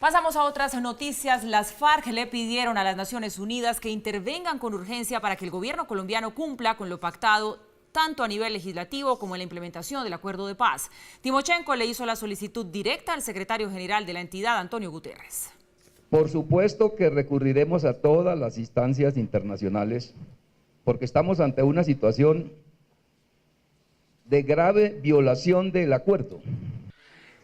Pasamos a otras noticias. Las FARC le pidieron a las Naciones Unidas que intervengan con urgencia para que el gobierno colombiano cumpla con lo pactado tanto a nivel legislativo como en la implementación del acuerdo de paz. Timochenko le hizo la solicitud directa al secretario general de la entidad, Antonio Guterres. Por supuesto que recurriremos a todas las instancias internacionales porque estamos ante una situación de grave violación del acuerdo.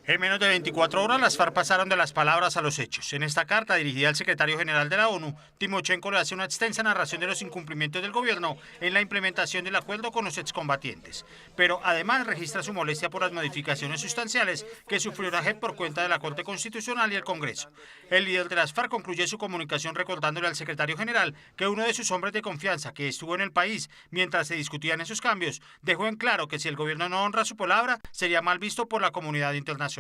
En menos de 24 horas, las FARC pasaron de las palabras a los hechos. En esta carta, dirigida al secretario general de la ONU, Timochenko le hace una extensa narración de los incumplimientos del gobierno en la implementación del acuerdo con los excombatientes. Pero además registra su molestia por las modificaciones sustanciales que sufrió la JEP por cuenta de la Corte Constitucional y el Congreso. El líder de las FARC concluye su comunicación recordándole al secretario general que uno de sus hombres de confianza, que estuvo en el país mientras se discutían esos cambios, dejó en claro que si el gobierno no honra su palabra, sería mal visto por la comunidad internacional.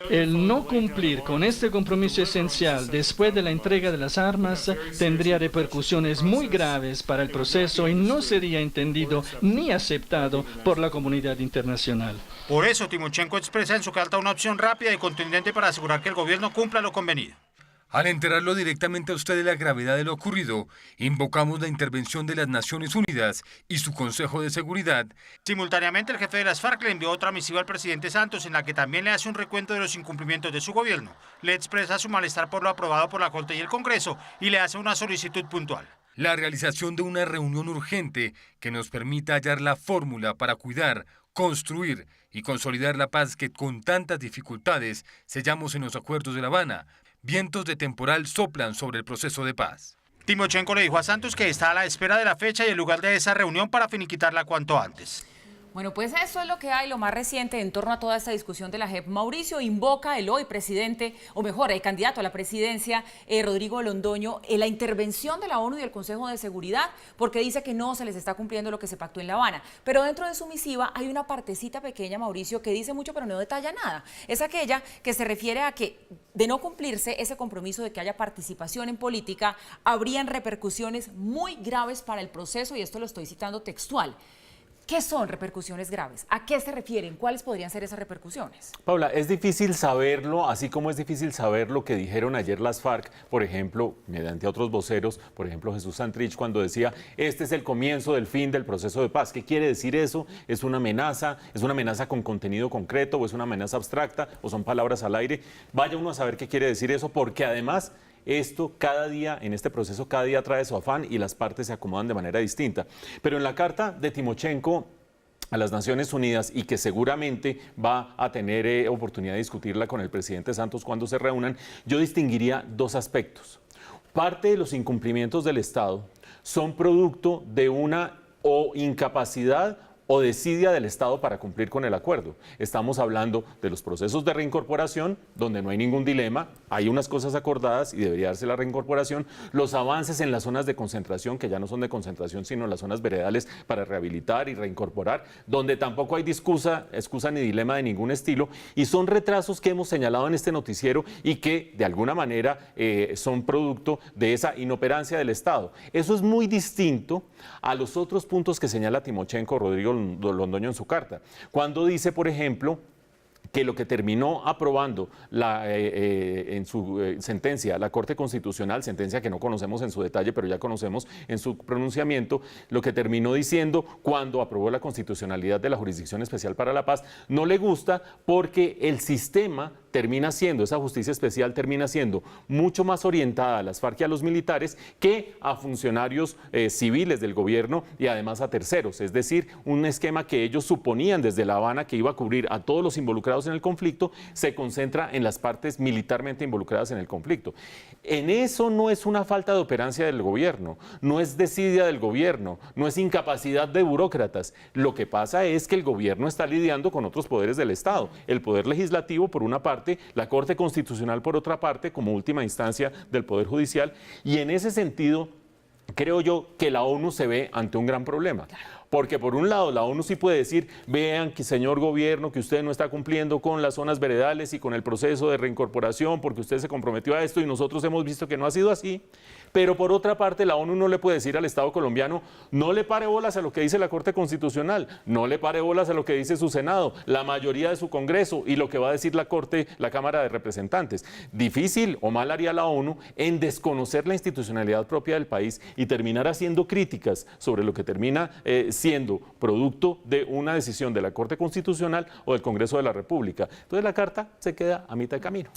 El no cumplir con este compromiso esencial después de la entrega de las armas tendría repercusiones muy graves para el proceso y no sería entendido ni aceptado por la comunidad internacional. Por eso, Timochenko expresa en su carta una opción rápida y contundente para asegurar que el gobierno cumpla lo convenido. Al enterarlo directamente a usted de la gravedad de lo ocurrido, invocamos la intervención de las Naciones Unidas y su Consejo de Seguridad. Simultáneamente, el jefe de las FARC le envió otra misiva al presidente Santos en la que también le hace un recuento de los incumplimientos de su gobierno. Le expresa su malestar por lo aprobado por la Corte y el Congreso y le hace una solicitud puntual. La realización de una reunión urgente que nos permita hallar la fórmula para cuidar, construir y consolidar la paz que con tantas dificultades sellamos en los acuerdos de La Habana. Vientos de temporal soplan sobre el proceso de paz. Timochenko le dijo a Santos que está a la espera de la fecha y el lugar de esa reunión para finiquitarla cuanto antes. Bueno, pues eso es lo que hay, lo más reciente en torno a toda esta discusión de la JEP. Mauricio invoca el hoy presidente, o mejor, el candidato a la presidencia, Rodrigo Londoño, en la intervención de la ONU y del Consejo de Seguridad, porque dice que no se les está cumpliendo lo que se pactó en La Habana. Pero dentro de su misiva hay una partecita pequeña, Mauricio, que dice mucho pero no detalla nada. Es aquella que se refiere a que, de no cumplirse ese compromiso de que haya participación en política, habrían repercusiones muy graves para el proceso, y esto lo estoy citando textual. ¿Qué son repercusiones graves? ¿A qué se refieren? ¿Cuáles podrían ser esas repercusiones? Paula, es difícil saberlo, así como es difícil saber lo que dijeron ayer las FARC, por ejemplo, mediante otros voceros, por ejemplo Jesús Santrich, cuando decía, este es el comienzo del fin del proceso de paz. ¿Qué quiere decir eso? ¿Es una amenaza con contenido concreto o es una amenaza abstracta o son palabras al aire? Vaya uno a saber qué quiere decir eso, porque además esto cada día, en este proceso, cada día trae su afán y las partes se acomodan de manera distinta. Pero en la carta de Timochenko a las Naciones Unidas, y que seguramente va a tener oportunidad de discutirla con el presidente Santos cuando se reúnan, yo distinguiría dos aspectos. Parte de los incumplimientos del Estado son producto de una incapacidad o desidia del Estado para cumplir con el acuerdo. Estamos hablando de los procesos de reincorporación, donde no hay ningún dilema, hay unas cosas acordadas y debería darse la reincorporación, los avances en las zonas de concentración, que ya no son de concentración, sino las zonas veredales para rehabilitar y reincorporar, donde tampoco hay excusa ni dilema de ningún estilo, y son retrasos que hemos señalado en este noticiero y que de alguna manera son producto de esa inoperancia del Estado. Eso es muy distinto a los otros puntos que señala Timochenko, Rodrigo Londoño, en su carta, cuando dice, por ejemplo, que lo que terminó aprobando en su sentencia la Corte Constitucional, sentencia que no conocemos en su detalle, pero ya conocemos en su pronunciamiento, lo que terminó diciendo cuando aprobó la constitucionalidad de la Jurisdicción Especial para la Paz, no le gusta porque el sistema termina siendo, esa justicia especial termina siendo mucho más orientada a las FARC y a los militares que a funcionarios civiles del gobierno y además a terceros, es decir, un esquema que ellos suponían desde La Habana que iba a cubrir a todos los involucrados en el conflicto, se concentra en las partes militarmente involucradas en el conflicto. En eso no es una falta de operancia del gobierno, no es desidia del gobierno, no es incapacidad de burócratas. Lo que pasa es que el gobierno está lidiando con otros poderes del Estado, el poder legislativo por una parte, la Corte Constitucional por otra parte, como última instancia del Poder Judicial, y en ese sentido creo yo que la ONU se ve ante un gran problema. Porque por un lado la ONU sí puede decir, vean que señor gobierno, que usted no está cumpliendo con las zonas veredales y con el proceso de reincorporación porque usted se comprometió a esto y nosotros hemos visto que no ha sido así. Pero por otra parte, la ONU no le puede decir al Estado colombiano, no le pare bolas a lo que dice la Corte Constitucional, no le pare bolas a lo que dice su Senado, la mayoría de su Congreso y lo que va a decir la Corte, la Cámara de Representantes. Difícil o mal haría la ONU en desconocer la institucionalidad propia del país y terminar haciendo críticas sobre lo que termina siendo producto de una decisión de la Corte Constitucional o del Congreso de la República. Entonces la carta se queda a mitad de camino.